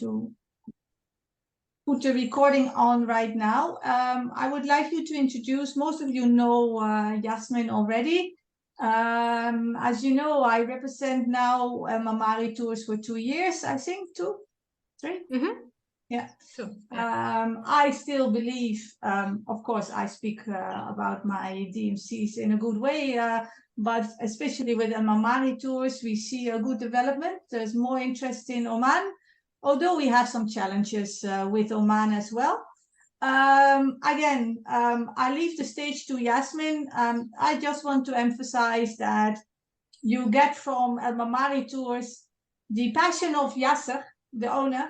to put the recording on right now. I would like you to introduce, most of you know Yasmin already. As you know, I represent now Maamari Tours for 2 years, I think, 2, 3? Mm-hmm. Yeah. Sure. Yeah. I still believe, of course, I speak about my DMCs in a good way, but especially with the Maamari Tours, we see a good development. There's more interest in Oman, although we have some challenges with Oman as well. Again, I leave the stage to Yasmin. I just want to emphasize that you get from Maamari Tours the passion of Yasser, the owner,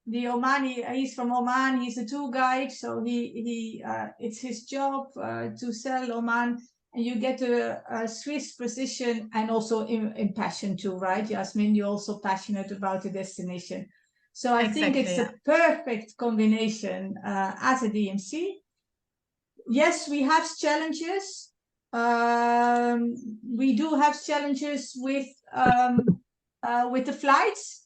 the Omani. He's from Oman. He's a tour guide, so it's his job to sell Oman, and you get a Swiss precision and also in passion too, right, Yasmin? You're also passionate about the destination, so I think it's a perfect combination as a DMC. Yes, we have challenges. We do have challenges with the flights.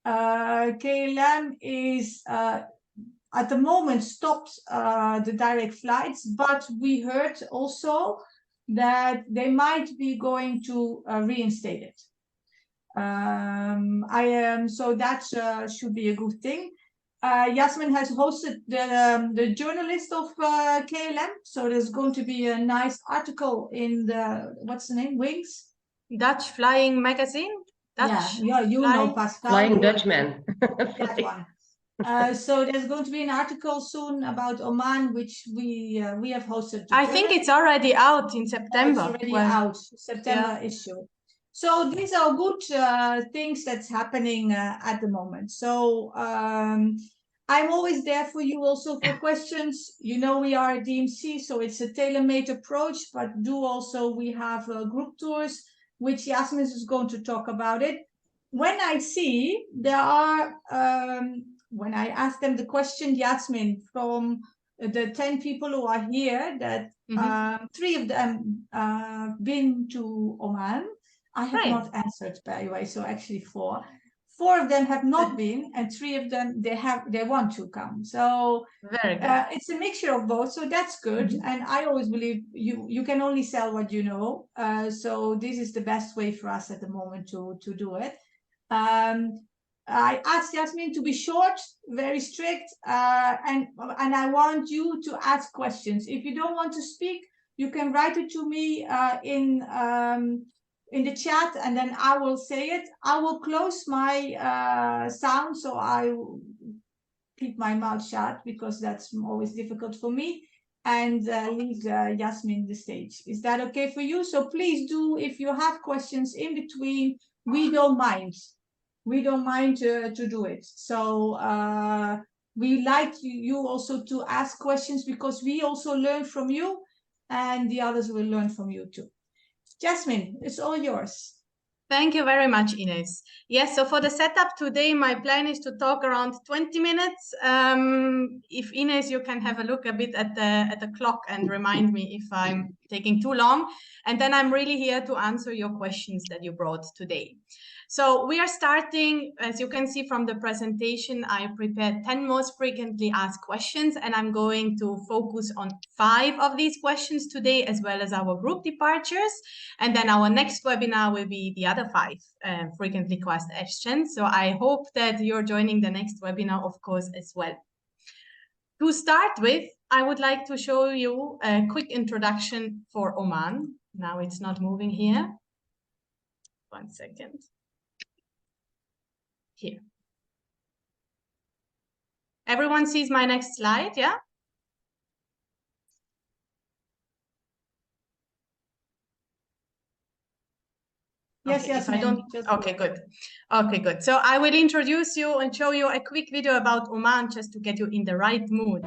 KLM is at the moment stopped the direct flights, but we heard also that they might be going to reinstate it. So that should be a good thing. Yasmin has hosted the journalist of KLM, so there's going to be a nice article in the, what's the name, Wings? Dutch Flying Magazine? Yeah, you know Pascal. Flying Dutchman. That one. So there's going to be an article soon about Oman, which we have hosted. I think it's already out in September. It's already out, September issue. So these are good things that's happening at the moment. So I'm always there for you also for questions. You know, we are a DMC, so it's a tailor-made approach, but we have group tours, which Yasmin is going to talk about it. When I see there are, when I ask them the question, Yasmin, from the 10 people who are here, that 3 of them been to Oman. I have not answered, by the way, so actually 4. 4 of them have not been, and 3 of them they want to come. So very good. It's a mixture of both, so that's good. And I always believe you can only sell what you know. So this is the best way for us at the moment to do it. I asked Yasmin to be short, very strict, and I want you to ask questions. If you don't want to speak, you can write it to me in the chat, and then I will say it. I will close my sound, so I keep my mouth shut, because that's always difficult for me, and leave Yasmin the stage. Is that okay for you? So please do, if you have questions in between, we don't mind. We don't mind to do it. So we like you also to ask questions, because we also learn from you, and the others will learn from you too. Jasmine, it's all yours. Thank you very much, Ines. Yes, so for the setup today, my plan is to talk around 20 minutes. If Ines, you can have a look a bit at the clock and remind me if I'm taking too long. And then I'm really here to answer your questions that you brought today. So we are starting, as you can see from the presentation, I prepared 10 most frequently asked questions, and I'm going to focus on 5 of these questions today, as well as our group departures. And then our next webinar will be the other 5 frequently asked questions. So I hope that you're joining the next webinar, of course, as well. To start with, I would like to show you a quick introduction for Oman. Now it's not moving here. 1 second. Here. Everyone sees my next slide, yeah? Yes, okay, yes, I don't. Okay, good. Okay, good. So I will introduce you and show you a quick video about Oman, just to get you in the right mood.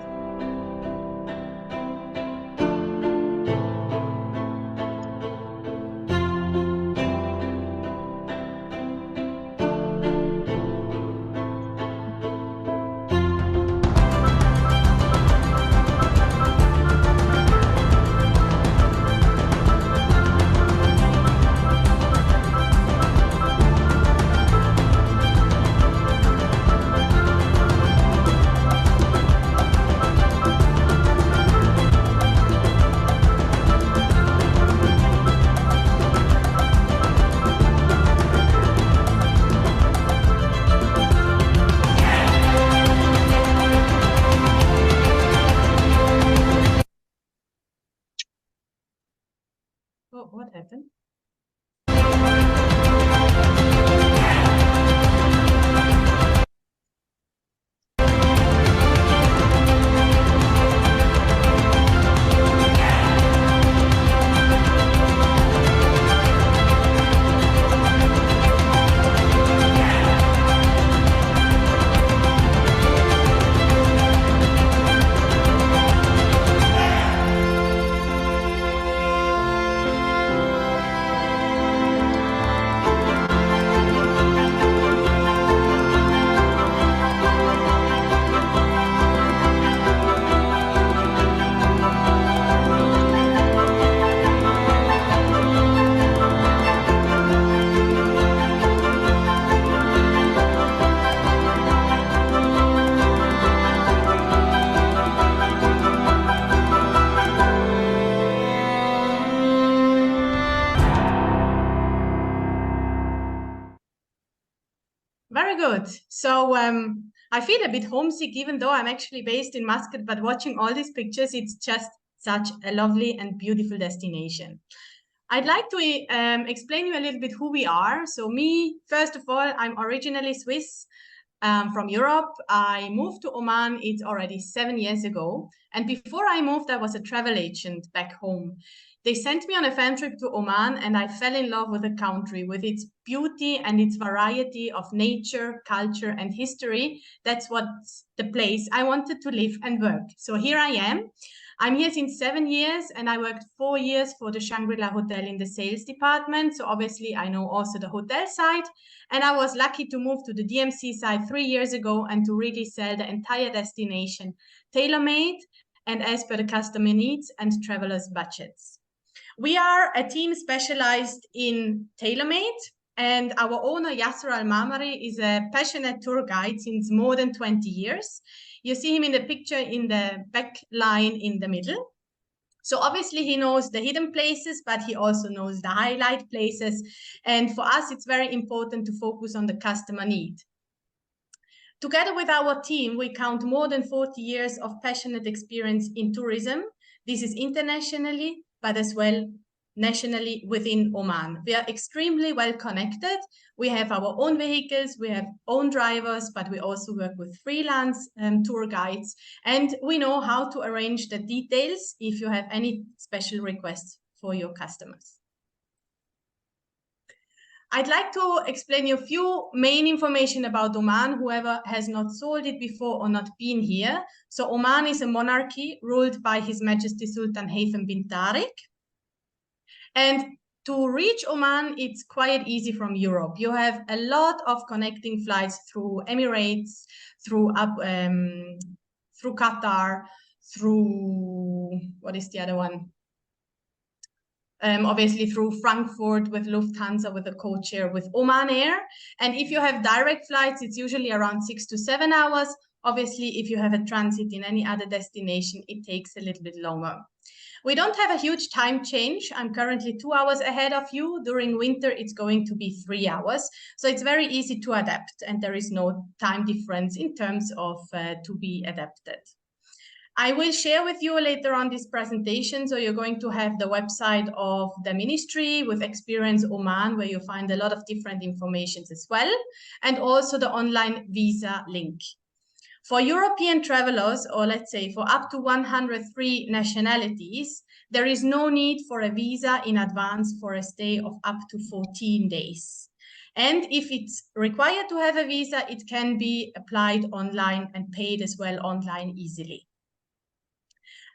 So I feel a bit homesick, even though I'm actually based in Muscat, but watching all these pictures, it's just such a lovely and beautiful destination. I'd like to explain you a little bit who we are. So me, first of all, I'm originally Swiss. From Europe. I moved to Oman, it's already 7 years ago. And before I moved, I was a travel agent back home. They sent me on a fan trip to Oman, and I fell in love with the country, with its beauty and its variety of nature, culture, and history. That's what's the place I wanted to live and work. So here I am. I'm here since 7 years, and I worked 4 years for the Shangri-La Hotel in the sales department. So obviously I know also the hotel side. And I was lucky to move to the DMC side 3 years ago and to really sell the entire destination, tailor-made and as per the customer needs and travelers' budgets. We are a team specialized in tailor-made, and our owner, Yasser Al-Maamari, is a passionate tour guide since more than 20 years. You see him in the picture in the back line in the middle. So obviously he knows the hidden places, but he also knows the highlight places. And for us, it's very important to focus on the customer need. Together with our team, we count more than 40 years of passionate experience in tourism. This is internationally, but as well nationally within Oman. We are extremely well connected. We have our own vehicles, we have own drivers, but we also work with freelance tour guides, and we know how to arrange the details if you have any special requests for your customers. I'd like to explain you a few main information about Oman, whoever has not sold it before or not been here. So Oman is a monarchy ruled by His Majesty Sultan Haytham bin Tariq. And to reach Oman, it's quite easy from Europe. You have a lot of connecting flights through Emirates, through Qatar, through, what is the other one? Obviously through Frankfurt with Lufthansa, with the codeshare, with Oman Air. And if you have direct flights, it's usually around 6 to 7 hours. Obviously, if you have a transit in any other destination, it takes a little bit longer. We don't have a huge time change. I'm currently 2 hours ahead of you. During winter, it's going to be 3 hours. So it's very easy to adapt, and there is no time difference in terms of to be adapted. I will share with you later on this presentation. So you're going to have the website of the ministry with Experience Oman, where you find a lot of different information as well, and also the online visa link. For European travelers, or let's say for up to 103 nationalities, there is no need for a visa in advance for a stay of up to 14 days. And if it's required to have a visa, it can be applied online and paid as well online easily.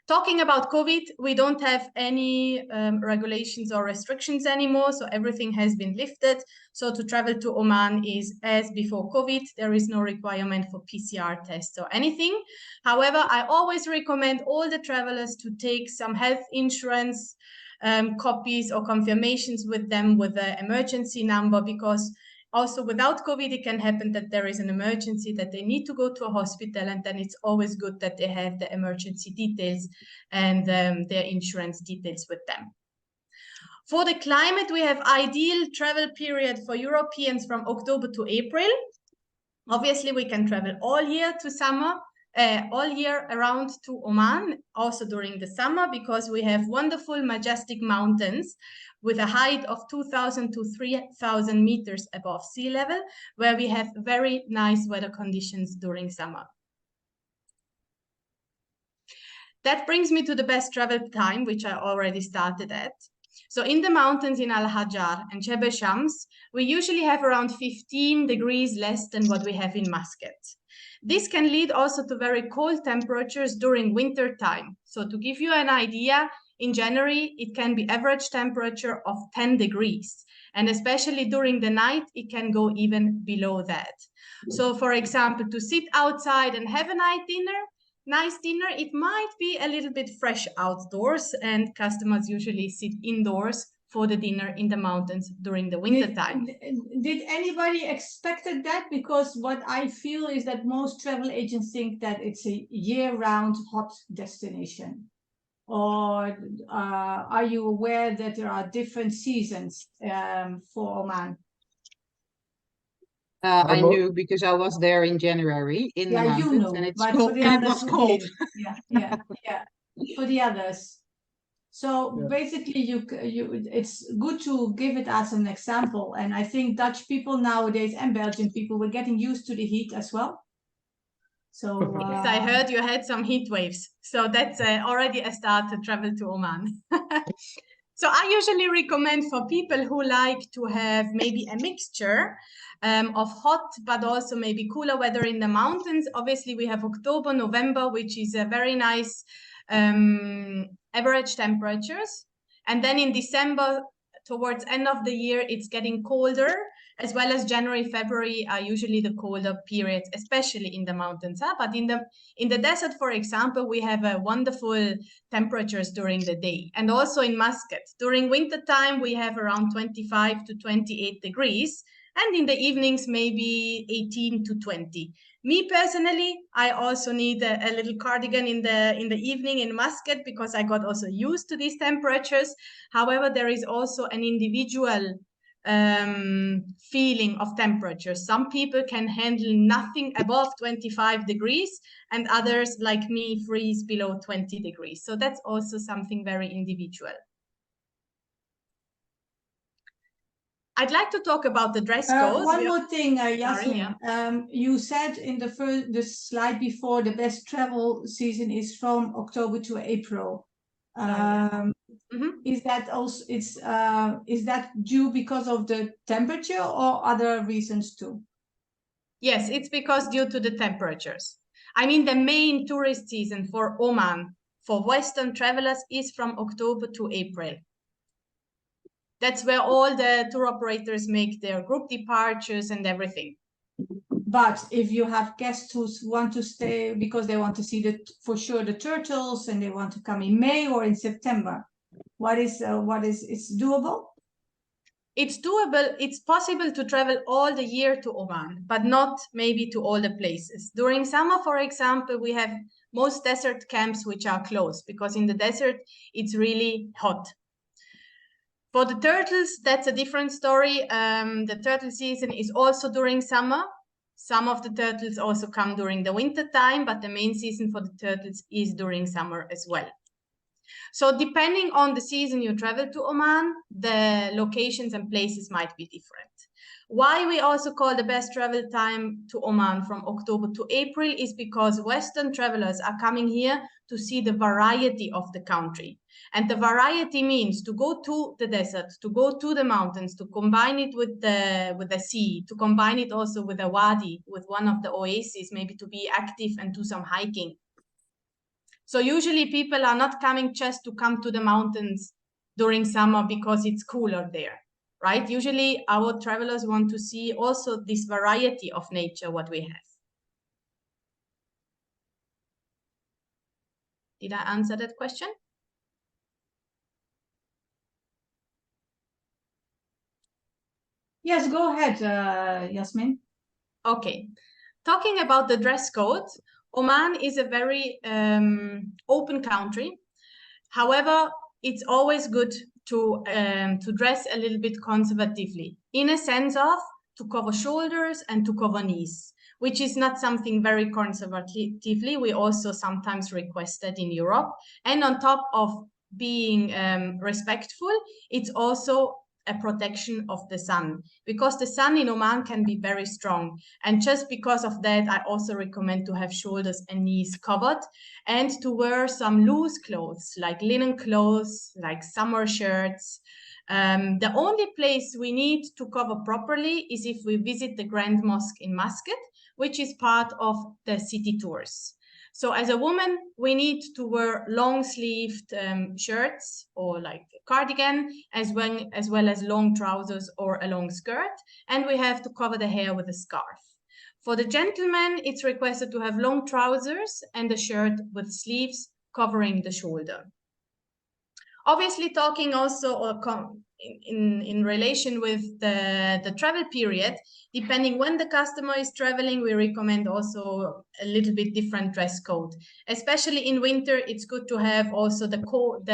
Talking about COVID, we don't have any regulations or restrictions anymore, so everything has been lifted. So to travel to Oman is as before COVID. There is no requirement for PCR tests or anything. However, I always recommend all the travelers to take some health insurance copies or confirmations with them with the emergency number, because also without COVID, it can happen that there is an emergency, that they need to go to a hospital, and then it's always good that they have the emergency details and their insurance details with them. For the climate, we have ideal travel period for Europeans from October to April. Obviously, we can travel all year to summer, all year around to Oman, also during the summer, because we have wonderful, majestic mountains with a height of 2,000 to 3,000 meters above sea level, where we have very nice weather conditions during summer. That brings me to the best travel time, which I already started at. So in the mountains in Al-Hajar and Jebel Shams, we usually have around 15 degrees less than what we have in Muscat. This can lead also to very cold temperatures during winter time. So to give you an idea, in January, it can be average temperature of 10 degrees. And especially during the night, it can go even below that. So for example, to sit outside and have a nice dinner, it might be a little bit fresh outdoors, and customers usually sit indoors for the dinner in the mountains during the winter time. Did anybody expected that? Because what I feel is that most travel agents think that it's a year-round hot destination. Or are you aware that there are different seasons for Oman? I knew because I was there in January in the mountains, you know, and it's but cold, for the and it others was who cold. didn't. Yeah. For the others. So basically, it's good to give it as an example. And I think Dutch people nowadays and Belgian people were getting used to the heat as well. So yes, I heard you had some heat waves. So that's already a start to travel to Oman. So I usually recommend for people who like to have maybe a mixture of hot, but also maybe cooler weather in the mountains. Obviously, we have October, November, which is a very nice average temperatures. And then in December, towards end of the year, it's getting colder, as well as January, February are usually the colder periods, especially in the mountains. But in the desert, for example, we have wonderful temperatures during the day. And also in Muscat, during winter time, we have around 25 to 28 degrees. And in the evenings, maybe 18 to 20. Me personally, I also need a little cardigan in the evening in Muscat because I got also used to these temperatures. However, there is also an individual feeling of temperature. Some people can handle nothing above 25 degrees and others like me freeze below 20 degrees. So that's also something very individual. I'd like to talk about the dress code. One more thing, Yasmin. Sorry, you said in the slide before the best travel season is from October to April. Is that also is that due because of the temperature or other reasons too? Yes, it's because due to the temperatures. I mean, the main tourist season for Oman for Western travelers is from October to April. That's where all the tour operators make their group departures and everything. But if you have guests who want to stay because they want to see for sure the turtles and they want to come in May or in September, it's doable? It's doable. It's possible to travel all the year to Oman, but not maybe to all the places. During summer, for example, we have most desert camps which are closed because in the desert, it's really hot. For the turtles, that's a different story. The turtle season is also during summer. Some of the turtles also come during the winter time, but the main season for the turtles is during summer as well. So depending on the season you travel to Oman, the locations and places might be different. Why we also call the best travel time to Oman from October to April is because Western travelers are coming here to see the variety of the country. And the variety means to go to the desert, to go to the mountains, to combine it with the sea, to combine it also with a wadi, with one of the oases, maybe to be active and do some hiking. So usually people are not coming just to come to the mountains during summer because it's cooler there, right? Usually our travelers want to see also this variety of nature, what we have. Did I answer that question? Yes, go ahead, Yasmin. Okay. Talking about the dress code, Oman is a very open country. However, it's always good to dress a little bit conservatively, in a sense of to cover shoulders and to cover knees, which is not something very conservatively. We also sometimes request that in Europe. And on top of being respectful, it's also a protection of the sun, because the sun in Oman can be very strong. And just because of that, I also recommend to have shoulders and knees covered and to wear some loose clothes, like linen clothes, like summer shirts. The only place we need to cover properly is if we visit the Grand Mosque in Muscat, which is part of the city tours. So as a woman, we need to wear long-sleeved shirts or like a cardigan, as well as long trousers or a long skirt. And we have to cover the hair with a scarf. For the gentleman, it's requested to have long trousers and a shirt with sleeves covering the shoulder. Obviously, talking also in relation with the travel period, depending when the customer is traveling, we recommend also a little bit different dress code. Especially in winter, it's good to have also the cold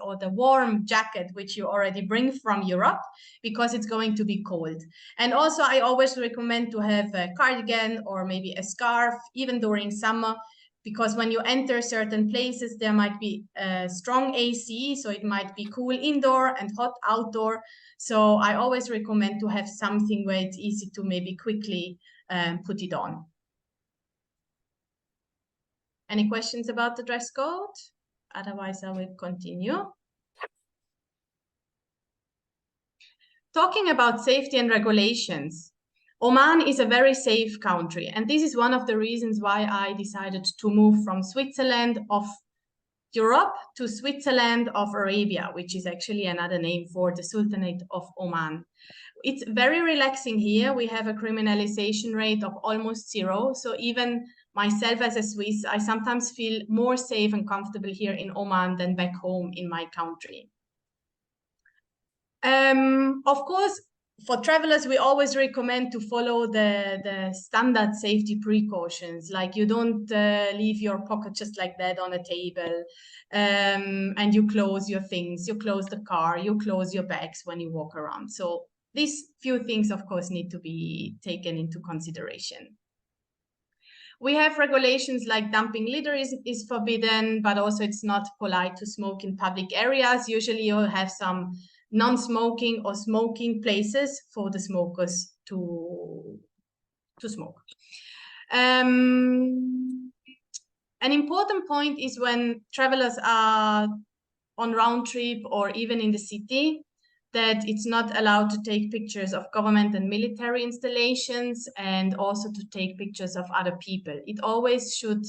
or the warm jacket, which you already bring from Europe, because it's going to be cold. And also, I always recommend to have a cardigan or maybe a scarf, even during summer, because when you enter certain places, there might be strong AC, so it might be cool indoor and hot outdoor. So I always recommend to have something where it's easy to maybe quickly put it on. Any questions about the dress code? Otherwise, I will continue. Talking about safety and regulations. Oman is a very safe country, and this is one of the reasons why I decided to move from Switzerland of Europe to Switzerland of Arabia, which is actually another name for the Sultanate of Oman. It's very relaxing here. We have a criminalization rate of almost 0. So even myself as a Swiss, I sometimes feel more safe and comfortable here in Oman than back home in my country. Of course, for travelers, we always recommend to follow the standard safety precautions, like you don't leave your pocket just like that on a table, and you close your things, you close the car, you close your bags when you walk around. So these few things, of course, need to be taken into consideration. We have regulations like dumping litter is forbidden, but also it's not polite to smoke in public areas. Usually you'll have some non-smoking or smoking places for the smokers to smoke. An important point is when travelers are on round trip or even in the city, that it's not allowed to take pictures of government and military installations, and also to take pictures of other people. It always should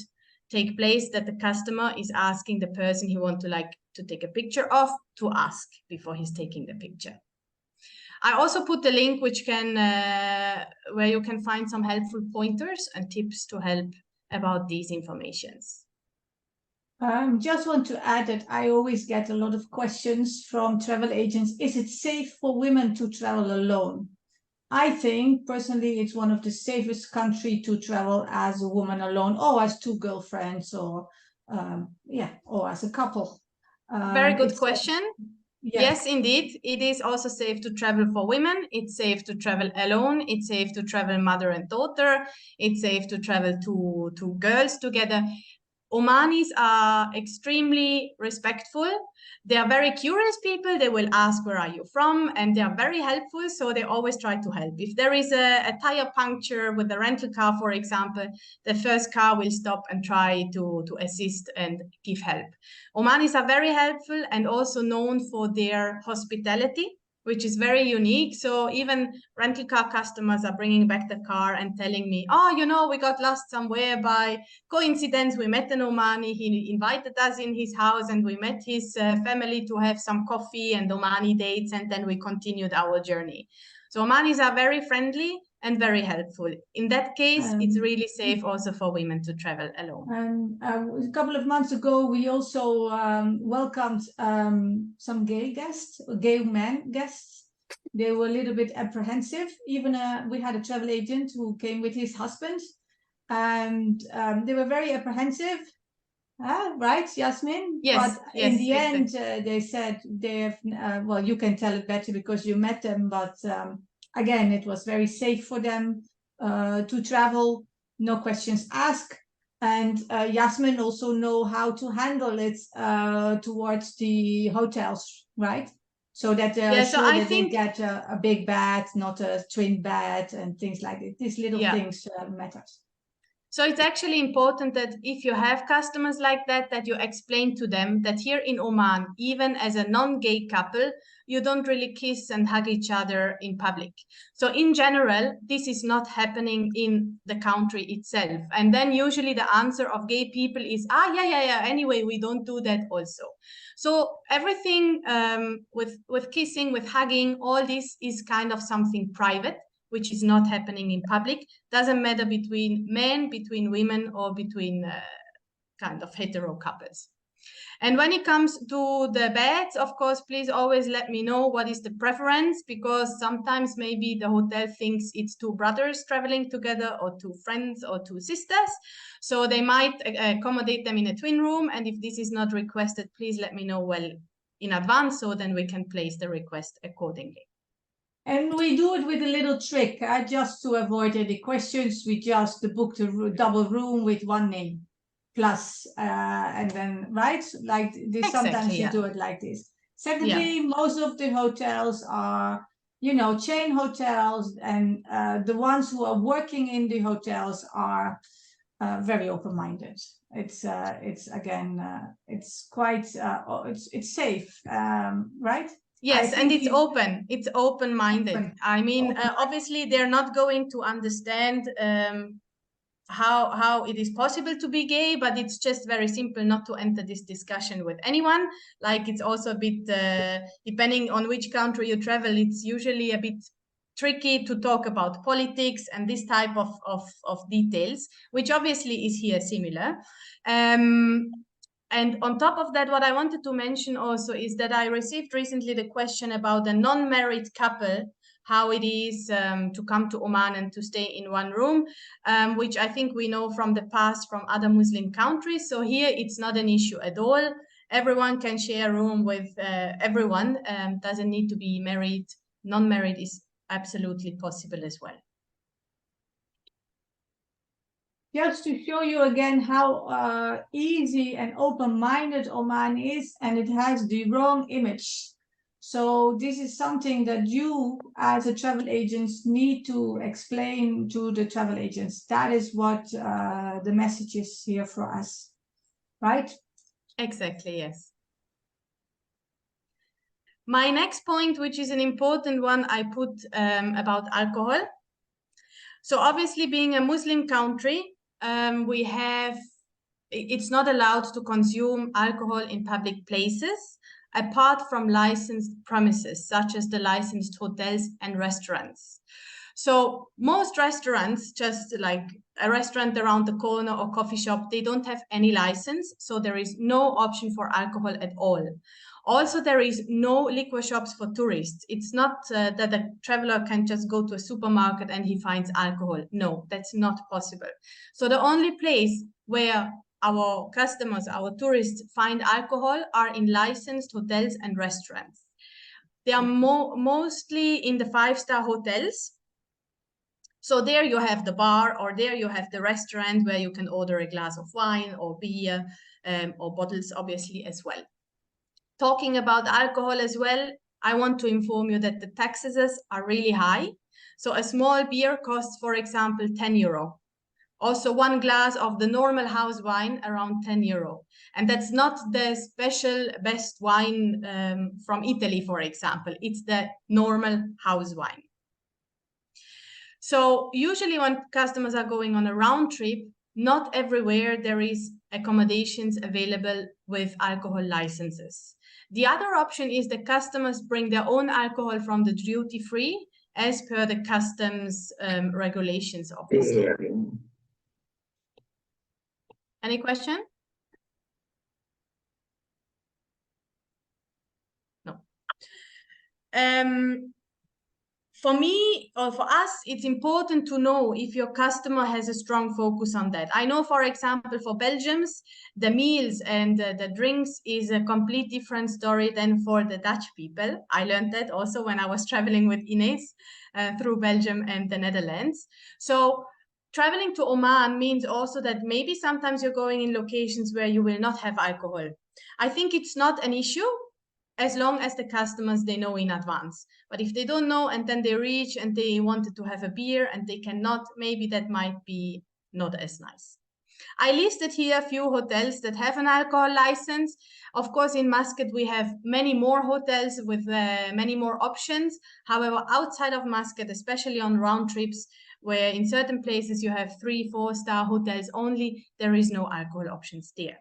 take place that the customer is asking the person he wants to take a picture of to ask before he's taking the picture. I also put the link which can where you can find some helpful pointers and tips to help about these informations. Just want to add that I always get a lot of questions from travel agents. Is it safe for women to travel alone? I think personally it's one of the safest countries to travel as a woman alone, or as 2 girlfriends, or or as a couple. Very good question. Yes, indeed. It is also safe to travel for women. It's safe to travel alone. It's safe to travel mother and daughter. It's safe to travel two girls together. Omanis are extremely respectful. They are very curious people. They will ask, where are you from? And they are very helpful, so they always try to help. If there is a tire puncture with a rental car, for example, the first car will stop and try to assist and give help. Omanis are very helpful and also known for their hospitality, which is very unique. So even rental car customers are bringing back the car and telling me, oh, you know, we got lost somewhere. By coincidence, we met an Omani. He invited us in his house and we met his family to have some coffee and Omani dates. And then we continued our journey. So Omanis are very friendly and very helpful. In that case, it's really safe also for women to travel alone. A couple of months ago, we also welcomed some gay men guests. They were a little bit apprehensive. Even we had a travel agent who came with his husband, and they were very apprehensive. Right, Yasmin? Yes. But in the end, they said they have, well, you can tell it better because you met them, but again, it was very safe for them to travel, no questions asked. And Yasmin also know how to handle it towards the hotels, right? So that they're sure that they get a big bed, not a twin bed, and things like that. These little things matter. So it's actually important that if you have customers like that, that you explain to them that here in Oman, even as a non-gay couple, you don't really kiss and hug each other in public. So in general, this is not happening in the country itself. And then usually the answer of gay people is, anyway, we don't do that also. So everything with kissing, with hugging, all this is kind of something private, which is not happening in public. Doesn't matter between men, between women, or between kind of hetero couples. And when it comes to the beds, of course, please always let me know what is the preference, because sometimes maybe the hotel thinks it's two brothers traveling together or two friends or two sisters. So they might accommodate them in a twin room. And if this is not requested, please let me know well in advance, so then we can place the request accordingly. And we do it with a little trick, just to avoid any questions. We just book the double room with one name. Plus, and then, right? Like this, Exactly, sometimes you yeah. do it like this. Secondly, most of the hotels are, you know, chain hotels, and the ones who are working in the hotels are very open-minded. It's again, it's quite, it's safe, right? Yes, and it's open. It's open-minded. Open. I mean, obviously, they're not going to understand how it is possible to be gay, but it's just very simple not to enter this discussion with anyone. Like, it's also a bit, depending on which country you travel, it's usually a bit tricky to talk about politics and this type of details, which obviously is here similar. And on top of that, what I wanted to mention also is that I received recently the question about a non-married couple, how it is to come to Oman and to stay in one room, which I think we know from the past from other Muslim countries. So here it's not an issue at all. Everyone can share a room with everyone, doesn't need to be married. Non-married is absolutely possible as well. Just to show you again how easy and open-minded Oman is, and it has the wrong image. So this is something that you as a travel agent need to explain to the travel agents. That is what the message is here for us, right? Exactly, yes. My next point, which is an important one, I put about alcohol. So obviously, being a Muslim country, it's not allowed to consume alcohol in public places, apart from licensed premises, such as the licensed hotels and restaurants. So most restaurants, just like a restaurant around the corner or coffee shop, they don't have any license. So there is no option for alcohol at all. Also, there is no liquor shops for tourists. It's not that a traveler can just go to a supermarket and he finds alcohol. No, that's not possible. So the only place where our customers, our tourists find alcohol are in licensed hotels and restaurants. They are mostly in the 5-star hotels. So there you have the bar, or there you have the restaurant where you can order a glass of wine or beer, or bottles, obviously, as well. Talking about alcohol as well, I want to inform you that the taxes are really high. So a small beer costs, for example, 10 euro. Also, one glass of the normal house wine around 10 euro. And that's not the special best wine from Italy, for example. It's the normal house wine. So usually when customers are going on a round trip, not everywhere there is accommodations available with alcohol licenses. The other option is the customers bring their own alcohol from the duty-free as per the customs regulations, obviously. Any question? No. For me, or for us, it's important to know if your customer has a strong focus on that. I know, for example, for Belgians, the meals and the drinks is a complete different story than for the Dutch people. I learned that also when I was traveling with Ines through Belgium and the Netherlands. So traveling to Oman means also that maybe sometimes you're going in locations where you will not have alcohol. I think it's not an issue, as long as the customers, they know in advance. But if they don't know and then they reach and they wanted to have a beer and they cannot, maybe that might be not as nice. I listed here a few hotels that have an alcohol license. Of course, in Muscat, we have many more hotels with many more options. However, outside of Muscat, especially on round trips, where in certain places you have 3-4-star hotels only, there is no alcohol options there.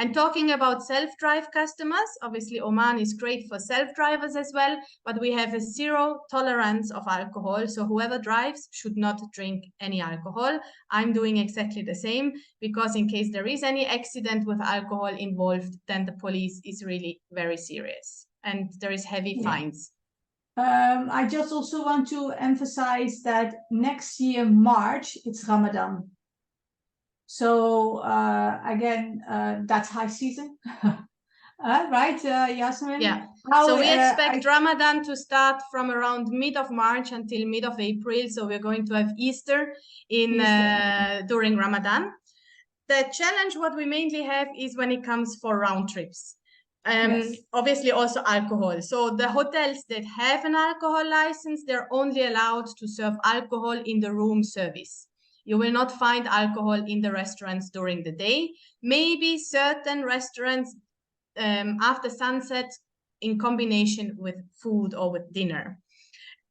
And talking about self-drive customers, obviously Oman is great for self-drivers as well, but we have a 0 tolerance of alcohol. So whoever drives should not drink any alcohol. I'm doing exactly the same, because in case there is any accident with alcohol involved, then the police is really very serious and there is heavy fines. I just also want to emphasize that next year, March, it's Ramadan. So again, that's high season, right, Yasmin? Yeah. How, so we expect Ramadan to start from around mid of March until mid of April. So we're going to have Easter during Ramadan. The challenge what we mainly have is when it comes for round trips. Obviously also alcohol. So the hotels that have an alcohol license, they're only allowed to serve alcohol in the room service. You will not find alcohol in the restaurants during the day. Maybe certain restaurants after sunset in combination with food or with dinner.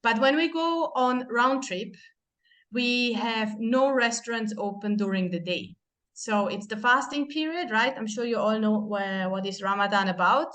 But when we go on round trip, we have no restaurants open during the day. So it's the fasting period, right? I'm sure you all know what is Ramadan about.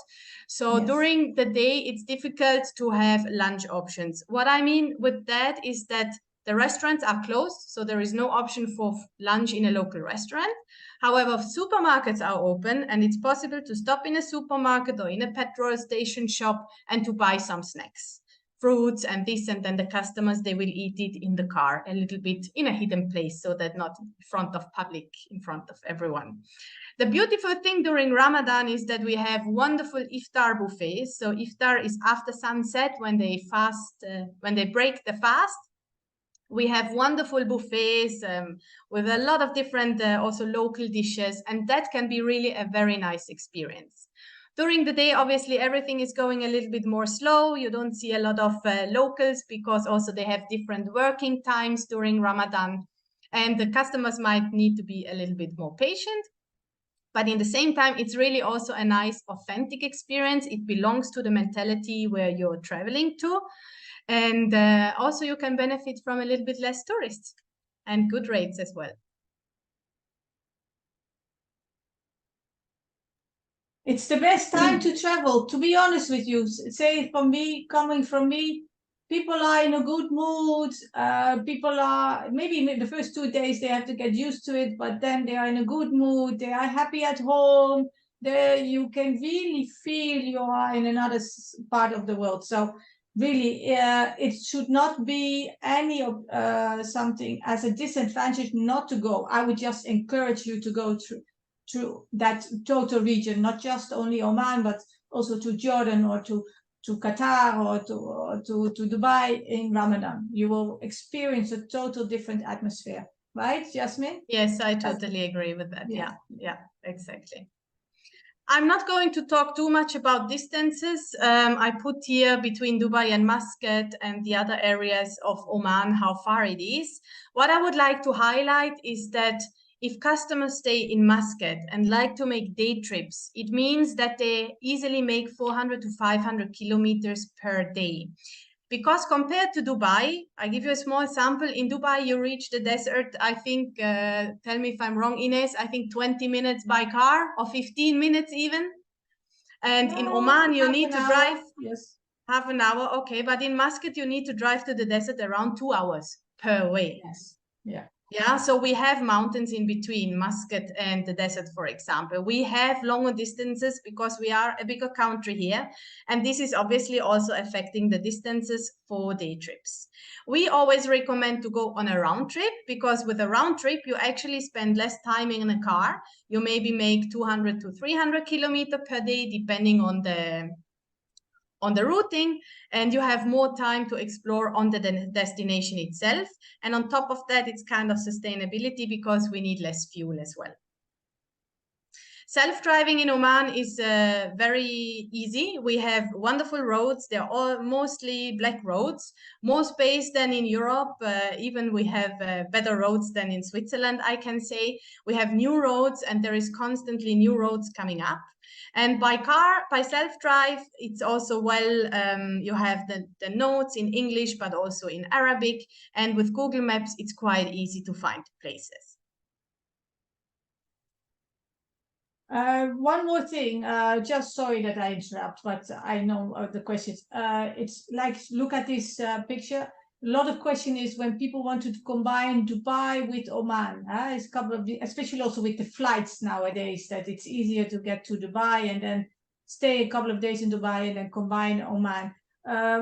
So during the day, it's difficult to have lunch options. What I mean with that is that the restaurants are closed, so there is no option for lunch in a local restaurant. However, supermarkets are open, and it's possible to stop in a supermarket or in a petrol station shop and to buy some snacks, fruits and this, and then the customers, they will eat it in the car a little bit in a hidden place, so that not in front of public, in front of everyone. The beautiful thing during Ramadan is that we have wonderful iftar buffets. So iftar is after sunset, when they fast, when they break the fast. We have wonderful buffets with a lot of different also local dishes, and that can be really a very nice experience. During the day, obviously, everything is going a little bit more slow. You don't see a lot of locals, because also they have different working times during Ramadan, and the customers might need to be a little bit more patient. But in the same time, it's really also a nice, authentic experience. It belongs to the mentality where you're traveling to. And also you can benefit from a little bit less tourists and good rates as well. It's the best time to travel, to be honest with you. Say from me, coming from me, people are in a good mood. People are, maybe the first 2 days they have to get used to it, but then they are in a good mood. They are happy at home. You can really feel you are in another part of the world. So really, it should not be any of something as a disadvantage not to go. I would just encourage you to go to that total region, not just only Oman, but also to Jordan or to Qatar or to Dubai in Ramadan. You will experience a total different atmosphere, right, Jasmine? Yes, I totally agree with that. Yeah, exactly. I'm not going to talk too much about distances. I put here between Dubai and Muscat and the other areas of Oman how far it is. What I would like to highlight is that if customers stay in Muscat and like to make day trips, it means that they easily make 400 to 500 kilometers per day. Because compared to Dubai, I give you a small sample. In Dubai, you reach the desert, I think, tell me if I'm wrong, Ines, I think 20 minutes by car or 15 minutes even. And in Oman, you need to drive half an hour. Okay, but in Muscat, you need to drive to the desert around 2 hours per way. Yes, yeah. Yeah, so we have mountains in between Muscat and the desert, for example. We have longer distances because we are a bigger country here. And this is obviously also affecting the distances for day trips. We always recommend to go on a round trip, because with a round trip, you actually spend less time in a car. You maybe make 200 to 300 kilometers per day, depending on the routing, and you have more time to explore on the destination itself. And on top of that, it's kind of sustainability because we need less fuel as well. Self-driving in Oman is very easy. We have wonderful roads. They're all mostly black roads, more space than in Europe. Even we have better roads than in Switzerland, I can say. We have new roads, and there is constantly new roads coming up. And by self-drive, it's also you have the notes in English, but also in Arabic. And with Google Maps, it's quite easy to find places. One more thing, just sorry that I interrupt, but I know the questions. It's like, look at this picture. A lot of question is when people want to combine Dubai with Oman. It's a couple of, especially also with the flights nowadays, that it's easier to get to Dubai and then stay a couple of days in Dubai and then combine Oman.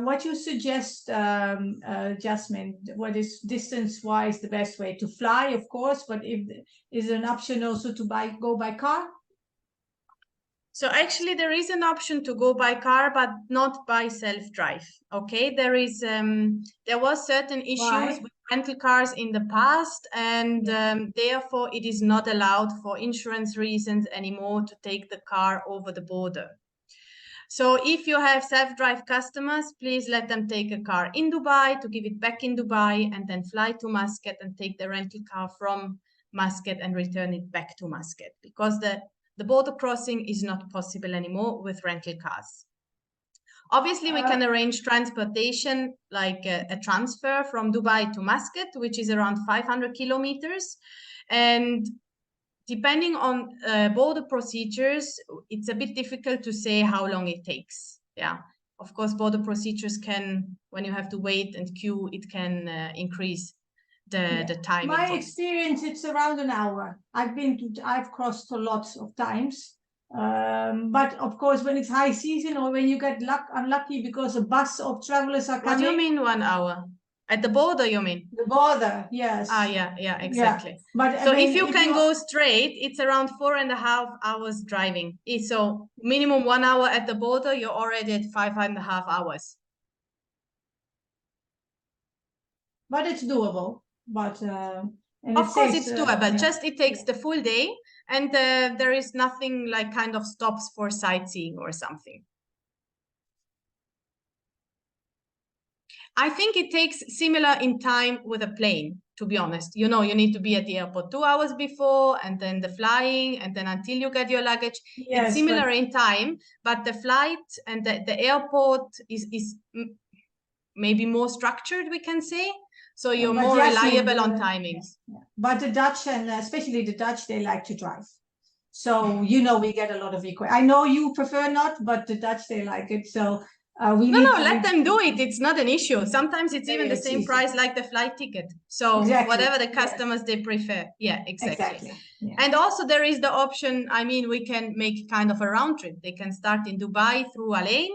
What you suggest, Jasmine, what is distance-wise the best way? To fly, of course, but if is there an option also to go by car? So actually there is an option to go by car, but not by self-drive. Okay, there was certain issues with rental cars in the past, and therefore it is not allowed for insurance reasons anymore to take the car over the border. So if you have self-drive customers, please let them take a car in Dubai to give it back in Dubai and then fly to Muscat and take the rental car from Muscat and return it back to Muscat, because the border crossing is not possible anymore with rental cars. Obviously, we can arrange transportation, like a transfer from Dubai to Muscat, which is around 500 kilometers. And depending on border procedures, it's a bit difficult to say how long it takes. Yeah, of course, border procedures can, when you have to wait and queue, it can increase the time. My experience, it's around an hour. I've crossed a lot of times. But of course, when it's high season or when you get unlucky because a bus of travelers are coming. What do you mean 1 hour? At the border, you mean? The border, yes. Yeah, exactly. Yeah. But so if you can go straight, it's around 4.5 hours driving. So minimum 1 hour at the border, you're already at 5.5 hours. But it's doable. But of course it's doable. Just it takes the full day, and there is nothing like kind of stops for sightseeing or something. I think it takes similar in time with a plane, to be honest. You know, you need to be at the airport 2 hours before, and then the flying, and then until you get your luggage. Yes, it's similar in time, but the flight and the airport is maybe more structured, we can say. So you're more reliable on timings. But the Dutch, and especially the Dutch, they like to drive. So, you know, we get a lot of requests. I know you prefer not, but the Dutch, they like it. So let them do it. It's not an issue. Sometimes it's even the same price like the flight ticket. So whatever the customers they prefer. Yeah, exactly. Yeah. And also there is the option, I mean, we can make kind of a round trip. They can start in Dubai through Al Ain.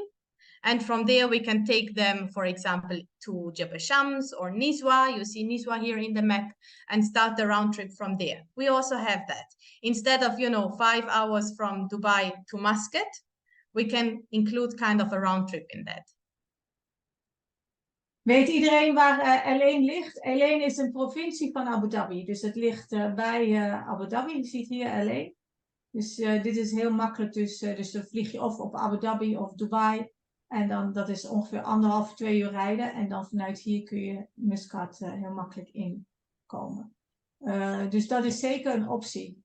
And from there, we can take them, for example, to Jebel Shams or Nizwa. You see Nizwa here in the map, and start the round trip from there. We also have that. Instead of, 5 hours from Dubai to Muscat, we can include kind of a round trip in that. Weet iedereen waar Al Ain ligt? Al Ain is een provincie van Abu Dhabi. Dus het ligt bij Abu Dhabi. Je ziet hier Al Ain. Dus dit is heel makkelijk. Dus dan vlieg je of op Abu Dhabi of Dubai. En dan, dat is ongeveer 1,5-2 uur rijden. En dan vanuit hier kun je Muscat heel makkelijk inkomen. Dus dat is zeker een optie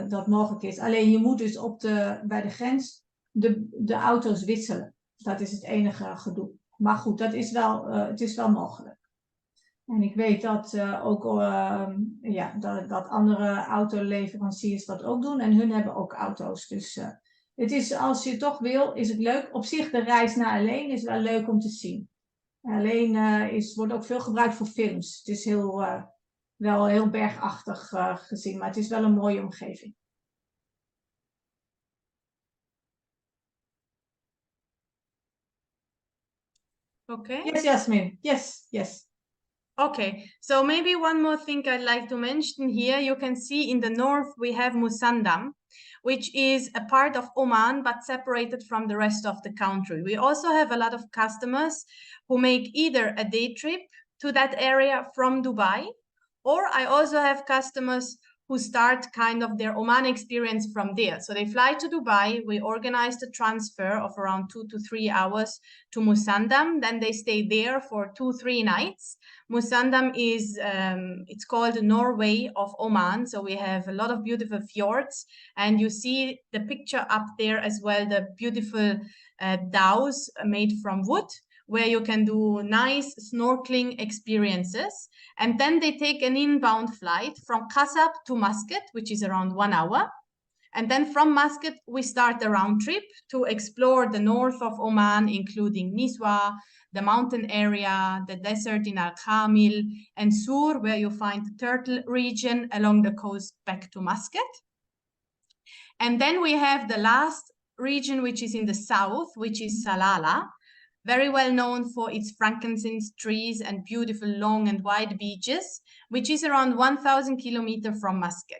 dat mogelijk is. Alleen je moet dus bij de grens de auto's wisselen. Dat is het enige gedoe. Maar goed, dat is het is wel mogelijk. En ik weet dat ook dat andere autoleveranciers dat ook doen. En hun hebben ook auto's. Dus het is, als je toch wil, is het leuk. Op zich, de reis naar Al Ain is wel leuk om te zien. Al Ain wordt ook veel gebruikt voor films. Het is wel heel bergachtig gezien, maar het is wel een mooie omgeving. Okay. Yes, Jasmine. Yes. Okay, so maybe one more thing I'd like to mention here. You can see in the north we have Musandam, which is a part of Oman, but separated from the rest of the country. We also have a lot of customers who make either a day trip to that area from Dubai, or I also have customers who start kind of their Oman experience from there. So they fly to Dubai, we organize the transfer of around 2 to 3 hours to Musandam, then they stay there for 2-3 nights. Musandam is, it's called Norway of Oman, so we have a lot of beautiful fjords, and you see the picture up there as well, the beautiful dhows made from wood, where you can do nice snorkeling experiences. And then they take an inbound flight from Kasab to Muscat, which is around 1 hour. And then from Muscat, we start the round trip to explore the north of Oman, including Niswa, the mountain area, the desert in Al-Khamil, and Sur, where you find the turtle region along the coast back to Muscat. And then we have the last region, which is in the south, which is Salalah, very well known for its frankincense trees and beautiful long and wide beaches, which is around 1,000 kilometers from Muscat.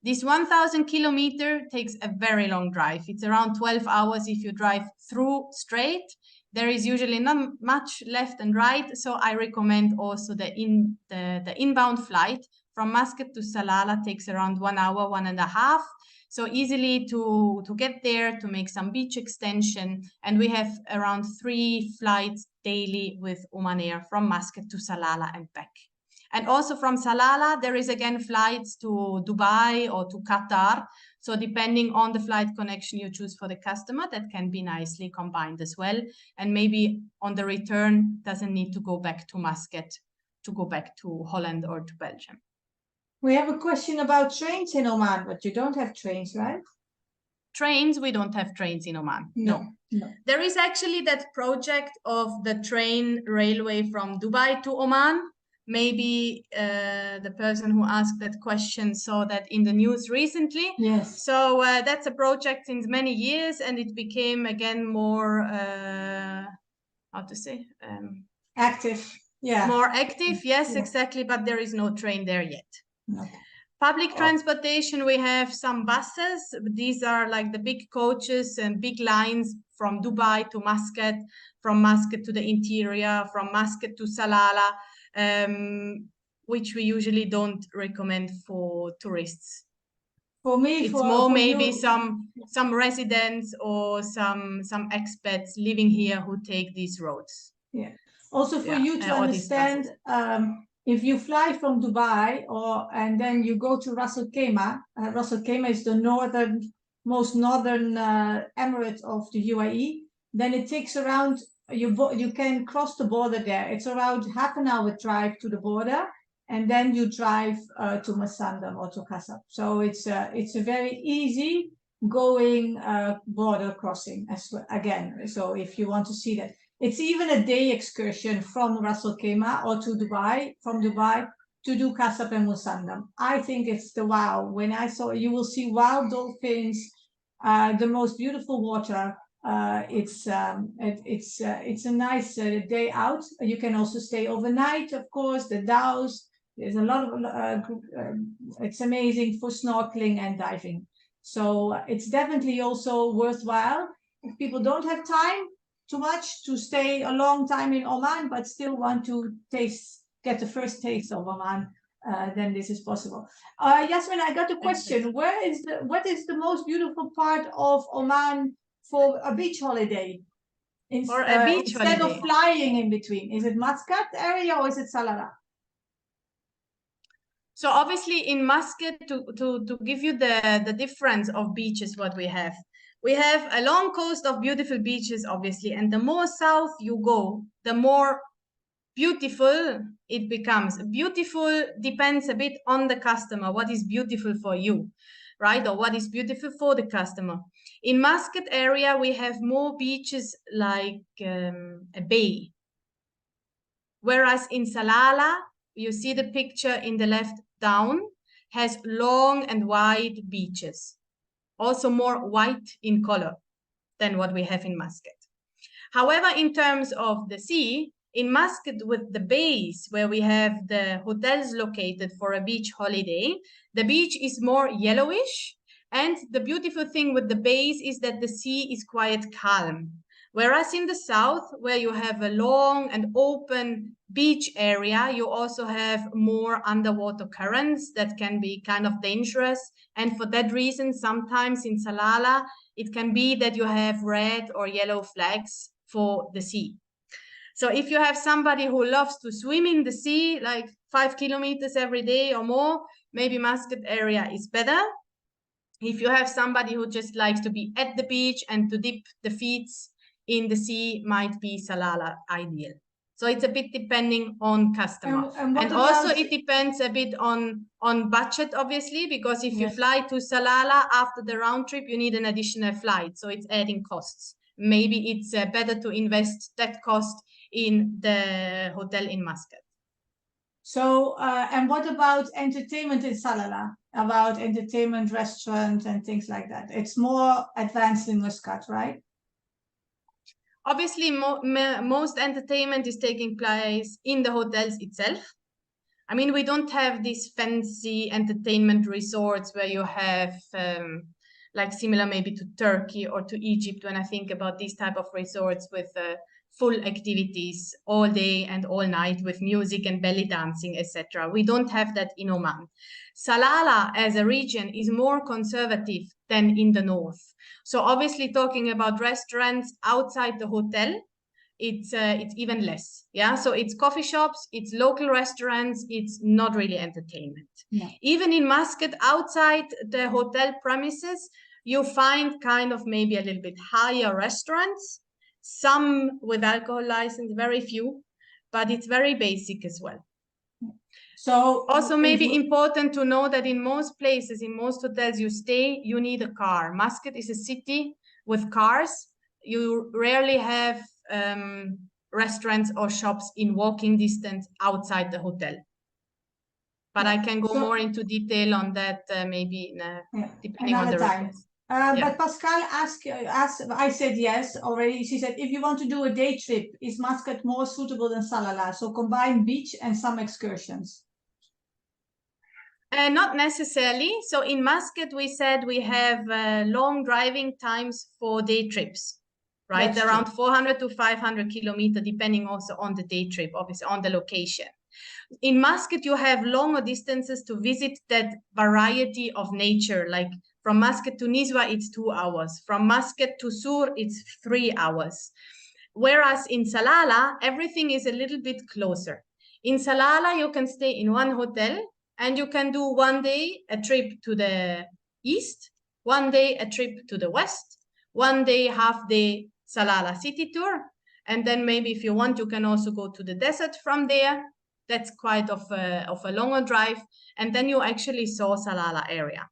This 1,000 kilometer takes a very long drive. It's around 12 hours if you drive through straight. There is usually not much left and right, so I recommend also the inbound flight from Muscat to Salalah takes around 1 hour, 1.5. So easily to get there, to make some beach extension. And we have around 3 flights daily with Oman Air from Muscat to Salalah and back. And also from Salalah, there is again flights to Dubai or to Qatar. So depending on the flight connection you choose for the customer, that can be nicely combined as well. And maybe on the return, doesn't need to go back to Muscat to go back to Holland or to Belgium. We have a question about trains in Oman, but you don't have trains, right? Trains, we don't have trains in Oman. No. There is actually that project of the train railway from Dubai to Oman. Maybe the person who asked that question saw that in the news recently. Yes. So that's a project since many years, and it became again more, how to say? Active. Yeah. More active, yes, Yeah. exactly, but there is no train there yet. No. Public transportation, we have some buses. These are like the big coaches and big lines from Dubai to Muscat, from Muscat to the interior, from Muscat to Salalah, which we usually don't recommend for tourists. For me, it's more maybe some residents or some expats living here who take these roads. Yeah. Also for you to understand, if you fly from Dubai and then you go to Ras Al Khaimah, Ras Al Khaimah is the most northern emirate of the UAE, then it takes around, you can cross the border there. It's around half an hour drive to the border, and then you drive to Masandam or to Kasab. So it's a very easy going border crossing again. So if you want to see that. It's even a day excursion from Ras Al Khaimah or to Dubai, from Dubai to do Kasab and Musandam. I think it's the wow. When I saw, you will see wild dolphins, the most beautiful water. It's a nice day out. You can also stay overnight, of course. The dhows. There's a lot of. It's amazing for snorkeling and diving. So it's definitely also worthwhile if people don't have time too much to stay a long time in Oman, but still want to get the first taste of Oman, then this is possible. Yasmin, I got a question. What is the most beautiful part of Oman for a beach holiday? Instead of flying in between, is it Muscat area or is it Salalah? So obviously in Muscat, to give you the difference of beaches, what we have a long coast of beautiful beaches, obviously, and the more south you go, the more beautiful it becomes. Beautiful depends a bit on the customer, what is beautiful for you, right? Or what is beautiful for the customer. In Muscat area, we have more beaches like a bay. Whereas in Salalah, you see the picture in the left down, has long and wide beaches. Also more white in color than what we have in Muscat. However, in terms of the sea, in Muscat with the bays where we have the hotels located for a beach holiday, the beach is more yellowish. And the beautiful thing with the bays is that the sea is quite calm. Whereas in the south, where you have a long and open beach area, you also have more underwater currents that can be kind of dangerous. And for that reason, sometimes in Salalah, it can be that you have red or yellow flags for the sea. So if you have somebody who loves to swim in the sea, like 5 kilometers every day or more, maybe Muscat area is better. If you have somebody who just likes to be at the beach and to dip the feet in the sea, might be Salalah ideal. So it's a bit depending on customer. And also it depends a bit on budget, obviously, because if you fly to Salalah after the round trip, you need an additional flight. So it's adding costs. Maybe it's better to invest that cost in the hotel in Muscat. So, and what about entertainment in Salalah? About entertainment, restaurants and things like that? It's more advanced in Muscat, right? Obviously, most entertainment is taking place in the hotels itself. I mean, we don't have these fancy entertainment resorts where you have like similar maybe to Turkey or to Egypt when I think about these type of resorts with full activities all day and all night with music and belly dancing, etc. We don't have that in Oman. Salalah as a region is more conservative than in the north. So obviously talking about restaurants outside the hotel, it's even less. Yeah, so it's coffee shops, it's local restaurants, it's not really entertainment. No. Even in Muscat, outside the hotel premises, you find kind of maybe a little bit higher restaurants, some with alcohol license, very few, but it's very basic as well. So also maybe important to know that in most places, in most hotels you stay, you need a car. Muscat is a city with cars. You rarely have restaurants or shops in walking distance outside the hotel. But I can go more into detail on that maybe depending on the request. But Pascal asked, I said yes already. She said, if you want to do a day trip, is Muscat more suitable than Salalah? So combine beach and some excursions. Not necessarily. So in Muscat, we said we have long driving times for day trips, right? That's around true. 400 to 500 kilometers, depending also on the day trip, obviously on the location. In Muscat, you have longer distances to visit that variety of nature. Like from Muscat to Nizwa, it's 2 hours. From Muscat to Sur, it's 3 hours. Whereas in Salalah, everything is a little bit closer. In Salalah, you can stay in one hotel and you can do one day a trip to the east, one day a trip to the west, one day half day Salalah city tour. And then maybe if you want, you can also go to the desert from there. That's quite of a longer drive. And then you actually saw Salalah area.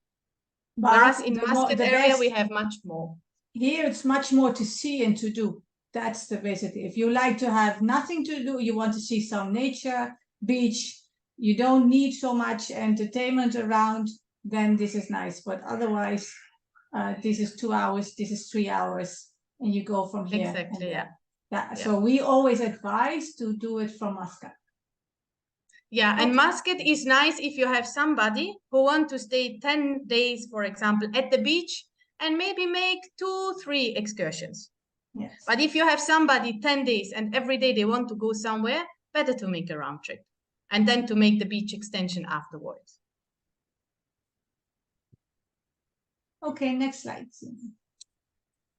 But whereas in Muscat area, we have much more. Here, it's much more to see and to do. That's the basically. If you like to have nothing to do, you want to see some nature, beach, you don't need so much entertainment around, then this is nice. But otherwise, this is 2 hours, this is 3 hours, and you go from here. Exactly, yeah. So we always advise to do it from Muscat. Yeah, and Muscat is nice if you have somebody who want to stay 10 days, for example, at the beach and maybe make 2-3 excursions. Yes. But if you have somebody 10 days and every day they want to go somewhere, better to make a round trip and then to make the beach extension afterwards. Okay, next slide.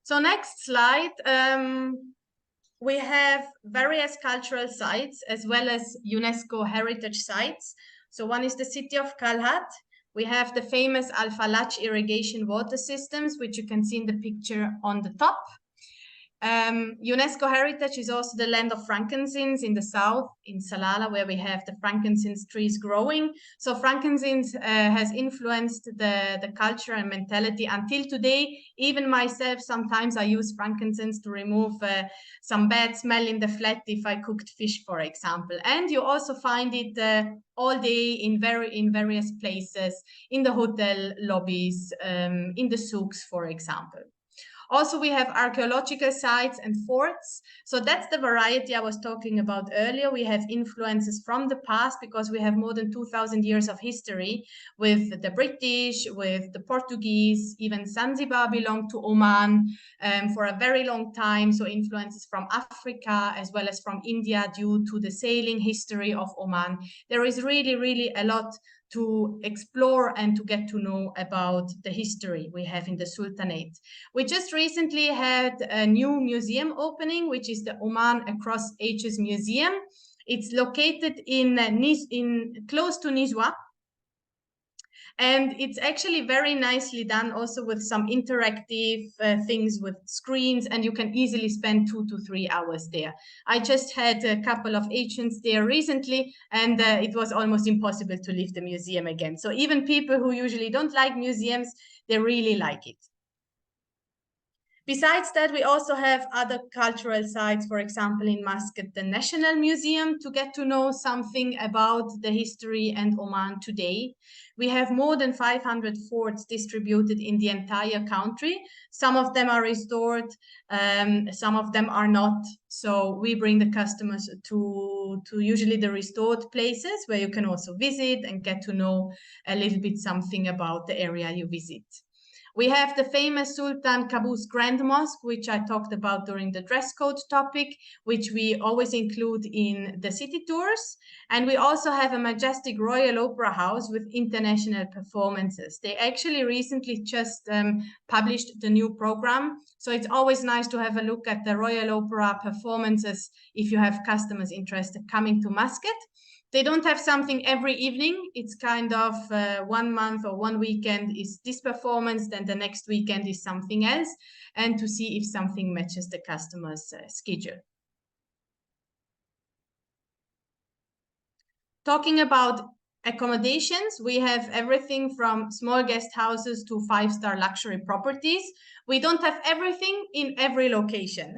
So next slide, we have various cultural sites as well as UNESCO heritage sites. So one is the city of Kalhat. We have the famous Al-Falach irrigation water systems, which you can see in the picture on the top. UNESCO heritage is also the land of frankincense in the south, in Salalah, where we have the frankincense trees growing. So frankincense has influenced the culture and mentality until today. Even myself, sometimes I use frankincense to remove some bad smell in the flat if I cooked fish, for example. And you also find it all day in various places, in the hotel lobbies, in the souks, for example. Also, we have archaeological sites and forts. So that's the variety I was talking about earlier. We have influences from the past because we have more than 2,000 years of history with the British, with the Portuguese, even Zanzibar belonged to Oman for a very long time. So influences from Africa as well as from India due to the sailing history of Oman. There is really, really a lot to explore and to get to know about the history we have in the Sultanate. We just recently had a new museum opening, which is the Oman Across Ages Museum. It's located in close to Nizwa. And it's actually very nicely done also with some interactive things with screens, and you can easily spend 2 to 3 hours there. I just had a couple of agents there recently, and it was almost impossible to leave the museum again. So even people who usually don't like museums, they really like it. Besides that, we also have other cultural sites, for example, in Muscat, the National Museum, to get to know something about the history and Oman today. We have more than 500 forts distributed in the entire country. Some of them are restored, some of them are not. So we bring the customers to usually the restored places where you can also visit and get to know a little bit something about the area you visit. We have the famous Sultan Qaboos Grand Mosque, which I talked about during the dress code topic, which we always include in the city tours. And we also have a majestic Royal Opera House with international performances. They actually recently just published the new program. So it's always nice to have a look at the Royal Opera performances if you have customers interested coming to Muscat. They don't have something every evening. It's kind of 1 month or 1 weekend is this performance, then the next weekend is something else, and to see if something matches the customer's schedule. Talking about accommodations, we have everything from small guest houses to 5-star luxury properties. We don't have everything in every location.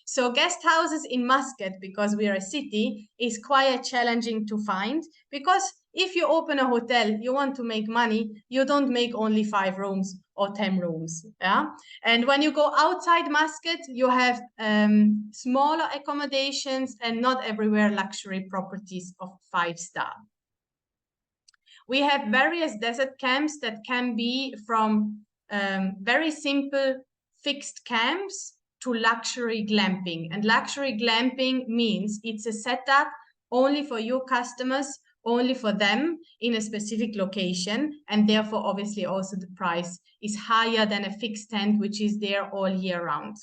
So guest houses in Muscat, because we are a city, is quite challenging to find, because if you open a hotel, you want to make money, you don't make only 5 rooms or 10 rooms. Yeah? And when you go outside Muscat, you have smaller accommodations and not everywhere luxury properties of 5-star. We have various desert camps that can be from very simple fixed camps to luxury glamping. And luxury glamping means it's a setup only for your customers, only for them in a specific location. And therefore, obviously, also the price is higher than a fixed tent, which is there all year round.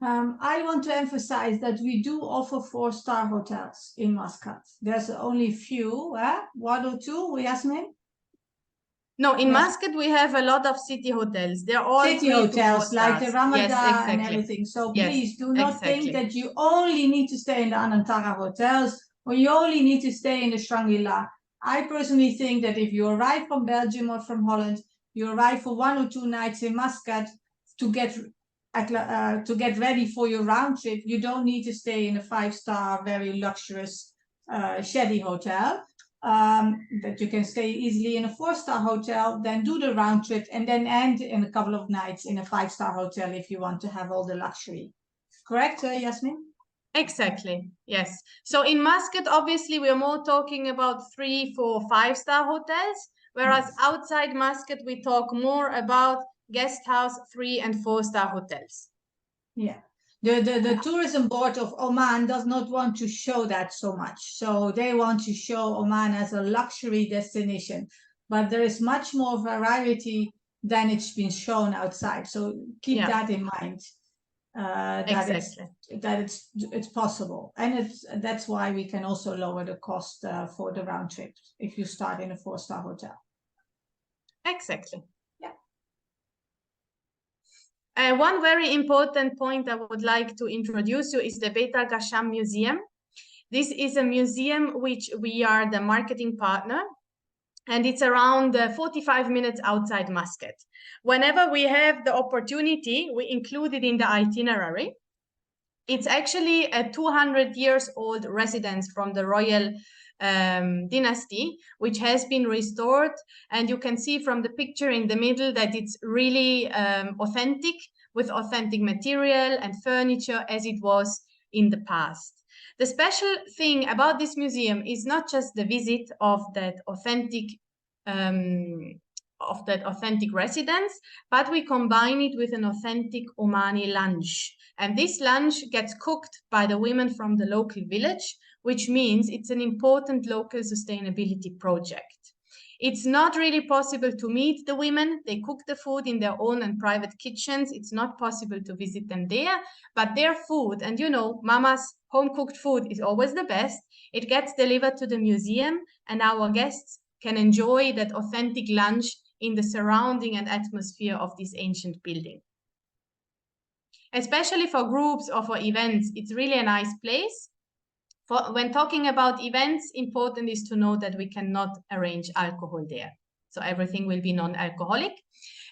I want to emphasize that we do offer 4-star hotels in Muscat. There's only few, 1 or 2, Yasmin? No, in Muscat we have a lot of city hotels. They're all city hotels like the Ramadan, yes, exactly. and everything. So yes, please do not exactly. think that you only need to stay in the Anantara hotels or you only need to stay in the Shangri-La. I personally think that if you arrive from Belgium or from Holland, you arrive for 1 or 2 nights in Muscat to get ready for your round trip. You don't need to stay in a 5-star, very luxurious shady hotel. That you can stay easily in a 4-star hotel, then do the round trip, and then end in a couple of nights in a 5-star hotel if you want to have all the luxury. Correct, Yasmin? Exactly, yes. So in Muscat, obviously, we're more talking about 3, 4, 5-star hotels, whereas outside Muscat, we talk more about guest house 3 and 4-star hotels. Yeah. The tourism board of Oman does not want to show that so much. So they want to show Oman as a luxury destination. But there is much more variety than it's been shown outside. So keep that in mind. That it's possible. And that's why we can also lower the cost for the round trip if you start in a 4-star hotel. Exactly. One very important point I would like to introduce you is the Beit Al Ghasham Museum. This is a museum which we are the marketing partner, and it's around 45 minutes outside Muscat. Whenever we have the opportunity, we include it in the itinerary. It's actually a 200 years old residence from the royal dynasty, which has been restored, and you can see from the picture in the middle that it's really authentic, with authentic material and furniture as it was in the past. The special thing about this museum is not just the visit of that authentic residence, but we combine it with an authentic Omani lunch. And this lunch gets cooked by the women from the local village, which means it's an important local sustainability project. It's not really possible to meet the women. They cook the food in their own and private kitchens. It's not possible to visit them there, but their food, and you know, Mama's home-cooked food is always the best. It gets delivered to the museum, and our guests can enjoy that authentic lunch in the surrounding and atmosphere of this ancient building. Especially for groups or for events, it's really a nice place. When talking about events, important is to know that we cannot arrange alcohol there. So everything will be non-alcoholic.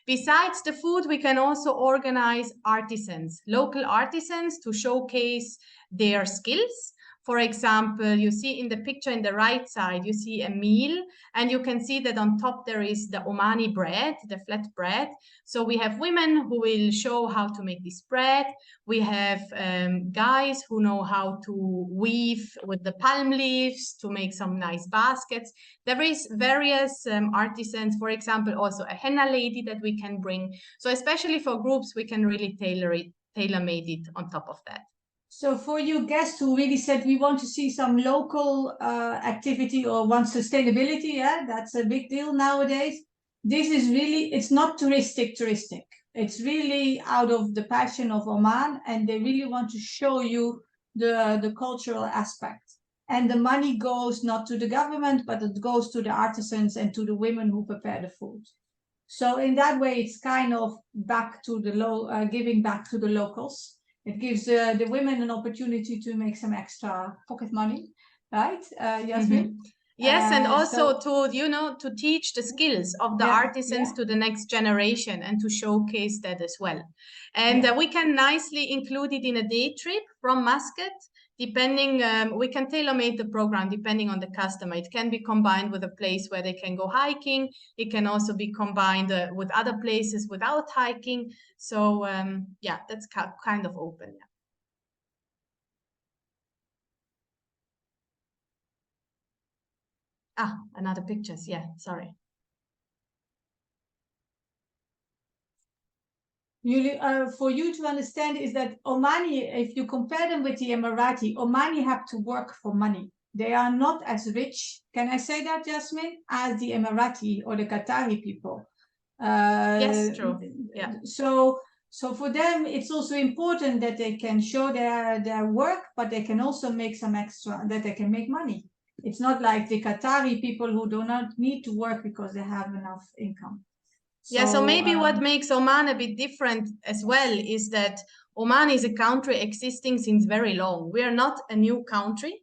Besides the food, we can also organize artisans, local artisans, to showcase their skills. For example, you see in the picture in the right side, you see a meal, and you can see that on top there is the Omani bread, the flat bread. So we have women who will show how to make this bread. We have guys who know how to weave with the palm leaves to make some nice baskets. There is various artisans, for example, also a henna lady that we can bring. So especially for groups, we can really tailor-made it on top of that. So for you guests who really said we want to see some local activity or want sustainability, yeah, that's a big deal nowadays. This is really, it's not touristic. It's really out of the passion of Oman, and they really want to show you the cultural aspect. And the money goes not to the government, but it goes to the artisans and to the women who prepare the food. So in that way, it's kind of back to the giving back to the locals. It gives the women an opportunity to make some extra pocket money, right, Yasmin? Mm-hmm. Yes, and also so, to teach the skills of the artisans to the next generation and to showcase that as well. And we can nicely include it in a day trip from Muscat. Depending, we can tailor-make the program depending on the customer. It can be combined with a place where they can go hiking. It can also be combined with other places without hiking. So yeah, that's kind of open. Yeah. Ah, another pictures. Yeah, sorry. For you to understand is that Omani, if you compare them with the Emirati, Omani have to work for money. They are not as rich, can I say that, Jasmine, as the Emirati or the Qatari people. Yes, true. Yeah. So for them, it's also important that they can show their work, but they can also make some extra, that they can make money. It's not like the Qatari people who do not need to work because they have enough income. So maybe what makes Oman a bit different as well is that Oman is a country existing since very long. We are not a new country.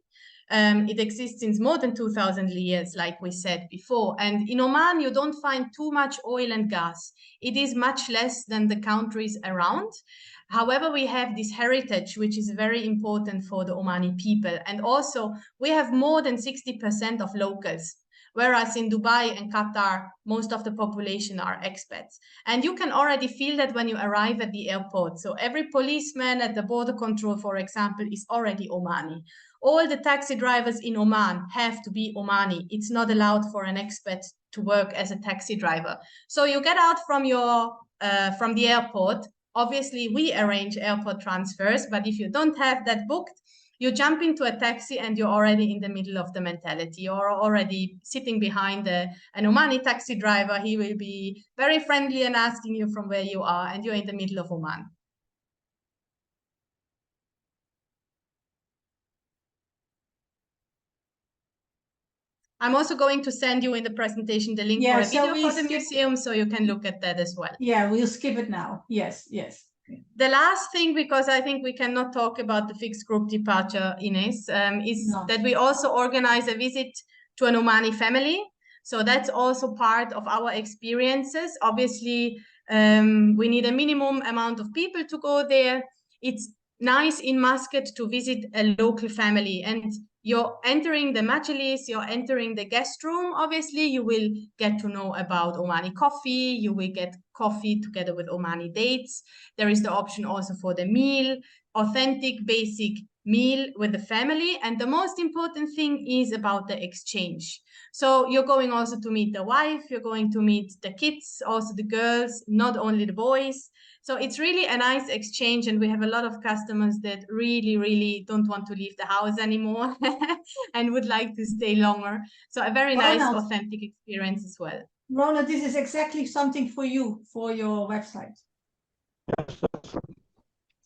It exists since more than 2,000 years, like we said before. And in Oman, you don't find too much oil and gas. It is much less than the countries around. However, we have this heritage, which is very important for the Omani people. And also, we have more than 60% of locals. Whereas in Dubai and Qatar, most of the population are expats. And you can already feel that when you arrive at the airport. So every policeman at the border control, for example, is already Omani. All the taxi drivers in Oman have to be Omani. It's not allowed for an expat to work as a taxi driver. So you get out from the airport. Obviously, we arrange airport transfers, but if you don't have that booked, you jump into a taxi and you're already in the middle of the mentality. You're already sitting behind an Omani taxi driver. He will be very friendly and asking you from where you are, and you're in the middle of Oman. I'm also going to send you in the presentation the link for a video for the museum, so you can look at that as well. Yeah, we'll skip it now. Yes. The last thing, because I think we cannot talk about the fixed group departure, Ines, is that we also organize a visit to an Omani family. So that's also part of our experiences. Obviously, we need a minimum amount of people to go there. It's nice in Muscat to visit a local family, and you're entering the majlis, you're entering the guest room. Obviously, you will get to know about Omani coffee. You will get coffee together with Omani dates. There is the option also for the meal, authentic, basic meal with the family. And the most important thing is about the exchange. So you're going also to meet the wife, you're going to meet the kids, also the girls, not only the boys. So it's really a nice exchange, and we have a lot of customers that really don't want to leave the house anymore and would like to stay longer. So a very nice, authentic experience as well. Ronald, this is exactly something for you, for your website.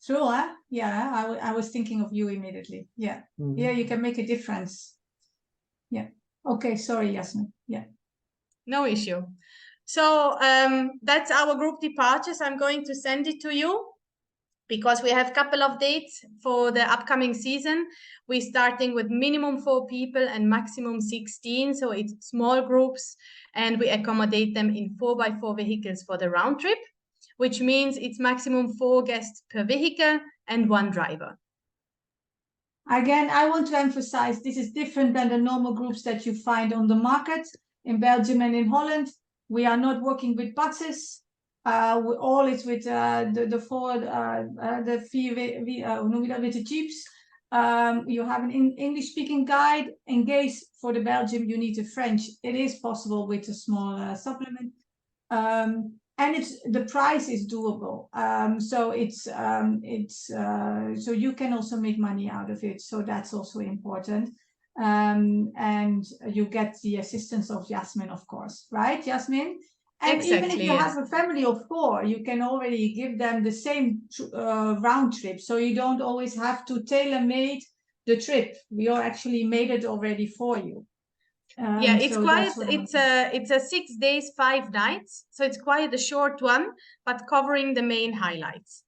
True, huh? Yeah, I was thinking of you immediately. Yeah, yeah, you can make a difference. Yeah. Okay, sorry, Yasmin. Yeah. No issue. So that's our group departures. I'm going to send it to you because we have a couple of dates for the upcoming season. We're starting with minimum 4 people and maximum 16. So it's small groups, and we accommodate them in 4x4 vehicles for the round trip, which means it's maximum 4 guests per vehicle and 1 driver. Again, I want to emphasize this is different than the normal groups that you find on the market in Belgium and in Holland. We are not working with buses. All is with the Ford, the with the Jeeps. You have an English-speaking guide. In case for the Belgium you need a French, it is possible with a small supplement. And the price is doable. So you can also make money out of it. So that's also important. And you get the assistance of Jasmine, of course, right, Jasmine? And Exactly, even if you have a family of 4, you can already give them the same round trip. So you don't always have to tailor-made the trip. We all actually made it already for you. Yeah, it's so quite, that's it's a 6 days, 5 nights. So it's quite a short one, but covering the main highlights.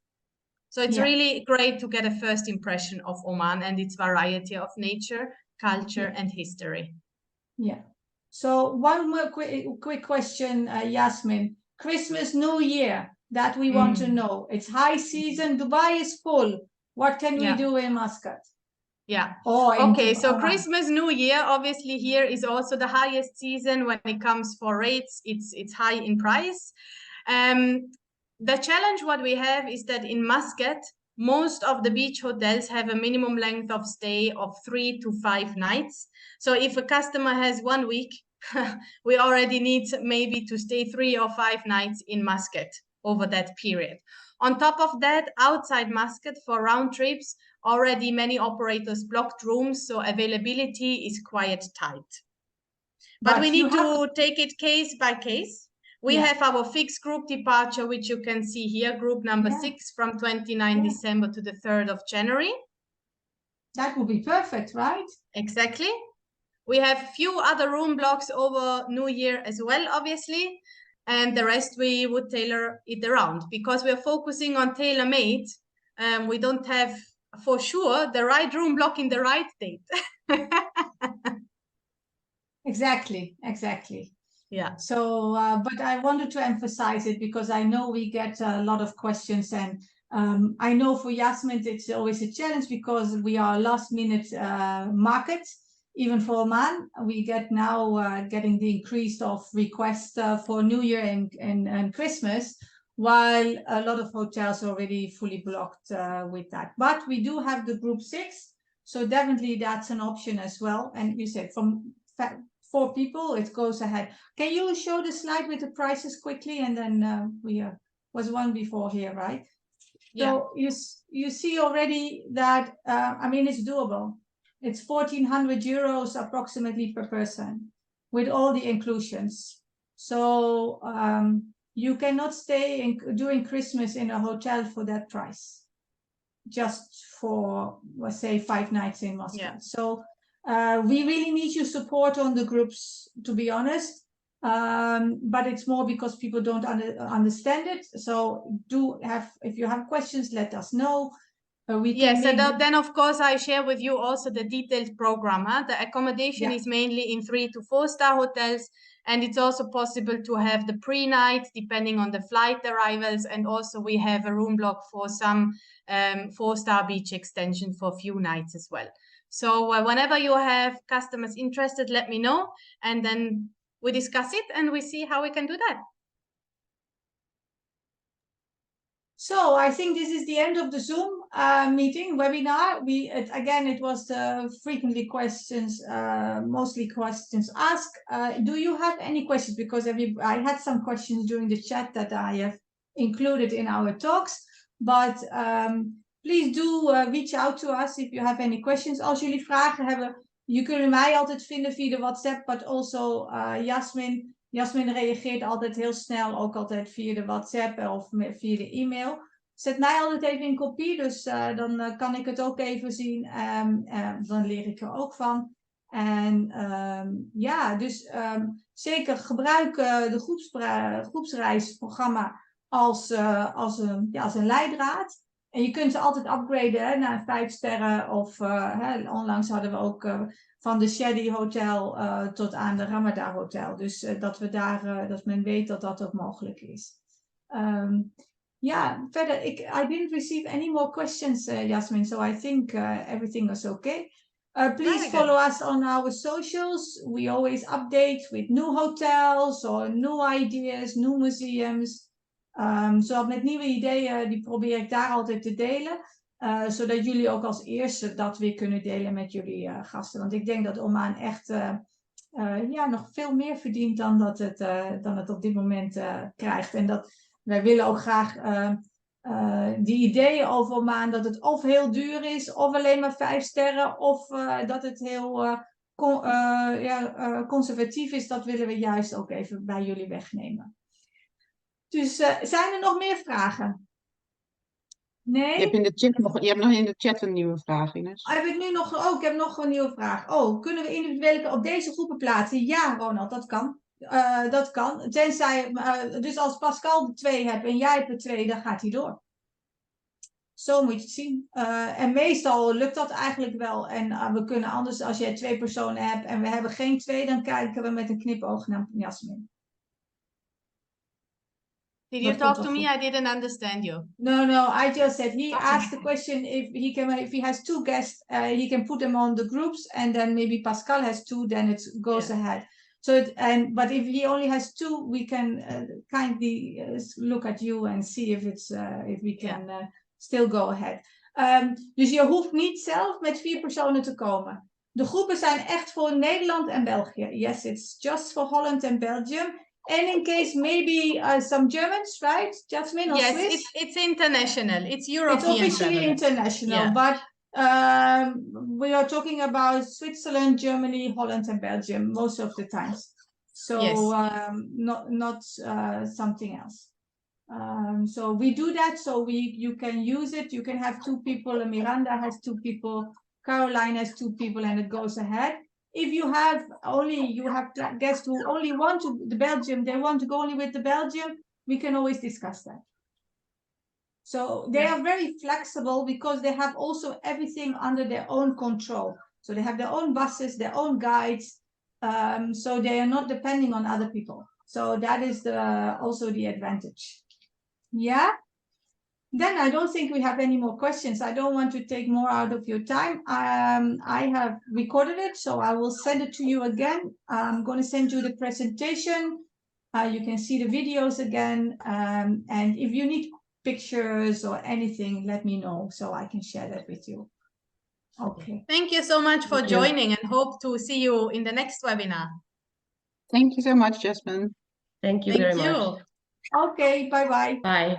So it's really great to get a first impression of Oman and its variety of nature, culture, and history. Yeah. So one more quick question, Yasmin. Christmas, New Year, that we want to know. It's high season. Dubai is full. What can we do in Muscat? Yeah. Oh, okay. So Christmas, New Year, obviously here is also the highest season when it comes for rates. It's high in price. The challenge what we have is that in Muscat, most of the beach hotels have a minimum length of stay of 3 to 5 nights. So if a customer has 1 week, we already need maybe to stay 3 or 5 nights in Muscat over that period. On top of that, outside Muscat for round trips, already many operators blocked rooms, so availability is quite tight. But we need to take it case by case. We have our fixed group departure, which you can see here, group number 6 from 29 December to the 3rd of January. That would be perfect, right? Exactly. We have few other room blocks over New Year as well, obviously. And the rest we would tailor it around because we're focusing on tailor-made. We don't have for sure the right room block in the right date. Exactly. Yeah. So, but I wanted to emphasize it because I know we get a lot of questions, and I know for Yasmin it's always a challenge because we are last minute market. Even for Oman, we get now getting the increase of requests for New Year and Christmas, while a lot of hotels are already fully blocked with that. But we do have the group 6, so definitely that's an option as well. And you said from 4 people, it goes ahead. Can you show the slide with the prices quickly? And then we was one before here, right? Yeah. So you see already that, I mean, it's doable. It's 1,400 euros approximately per person with all the inclusions. So you cannot stay during Christmas in a hotel for that price, just for, let's say, 5 nights in Moscow. Yeah. So we really need your support on the groups, to be honest. But it's more because people don't understand it. So if you have questions, let us know. Yes, and then of course I share with you also the detailed program. The accommodation is mainly in 3 to 4 star hotels, and it's also possible to have the pre-night depending on the flight arrivals, and also we have a room block for some 4-star beach extension for a few nights as well. So whenever you have customers interested, let me know, and then we discuss it and we see how we can do that. So I think this is the end of the Zoom meeting webinar. It was frequently questions, mostly questions asked. Do you have any questions? Because I had some questions during the chat that I have included in our talks, but please do reach out to us if you have any questions. Als jullie vragen hebben, je kunt mij altijd vinden via de WhatsApp, but also Yasmin. Yasmin reageert altijd heel snel, ook altijd via de WhatsApp of via de e-mail. Zet mij altijd even in kopie, dus dan kan ik het ook even zien. Dan leer ik er ook van. En ja, dus zeker gebruik de groepsreisprogramma als een leidraad. En je kunt ze altijd upgraden, hè, naar 5 sterren. Of onlangs hadden we ook van de Sessie hotel tot aan de Ramadan hotel. Dus dat we daar, dat men weet dat dat ook mogelijk is. Ja, verder, I didn't receive any more questions, Jasmine. So I think everything was okay. Please follow us on our socials. We always update with new hotels or new ideas, new museums. Zo met nieuwe ideeën, die probeer ik daar altijd te delen. Zodat jullie ook als eerste dat weer kunnen delen met jullie gasten. Want ik denk dat Oman echt nog veel meer verdient dan dan het op dit moment krijgt. En dat wij willen ook graag die ideeën over Oman, dat het of heel duur is, of alleen maar 5 sterren, of dat het heel conservatief is, dat willen we juist ook even bij jullie wegnemen. Dus zijn er nog meer vragen? Nee? Je hebt nog in de chat een nieuwe vraag, Ines. Heb ik nu nog? Ik heb nog een nieuwe vraag. Kunnen we individuele op deze groepen plaatsen? Ja, Ronald, dat kan. Dat kan. Tenzij, dus als Pascal er 2 hebt en jij hebt er 2, dan gaat hij door. Zo moet je het zien. En meestal lukt dat eigenlijk wel. En we kunnen anders, als jij 2 personen hebt en we hebben geen 2, dan kijken we met een knipoog naar Jasmine. Did you talk to me? I didn't understand you. No, I just said he asked the question if he has 2 guests, he can put them on the groups, and then maybe Pascal has 2, then it goes ahead. So, but if he only has 2, we can kindly look at you and see if we can still go ahead. Dus je hoeft niet zelf met 4 personen te komen. De groepen zijn echt voor Nederland en België. Yes, it's just for Holland and Belgium. And in case maybe some Germans, right, Jasmine, or yes, Swiss? it's international. It's European. It's officially international, but we are talking about Switzerland, Germany, Holland, and Belgium most of the times. So not something else. So we do that. So you can use it. You can have 2 people. Miranda has 2 people. Caroline has 2 people, and it goes ahead. If you have guests who only want the Belgium, they want to go only with the Belgium, we can always discuss that. So they are very flexible because they have also everything under their own control. So they have their own buses, their own guides. So they are not depending on other people. So that is also the advantage. Yeah? Then I don't think we have any more questions. I don't want to take more out of your time. I have recorded it, so I will send it to you again. I'm going to send you the presentation. You can see the videos again. And if you need pictures or anything, let me know so I can share that with you. Okay. Thank you so much for joining, and hope to see you in the next webinar. Thank you so much, Jasmine. Thank you very much. Okay, bye-bye. Bye.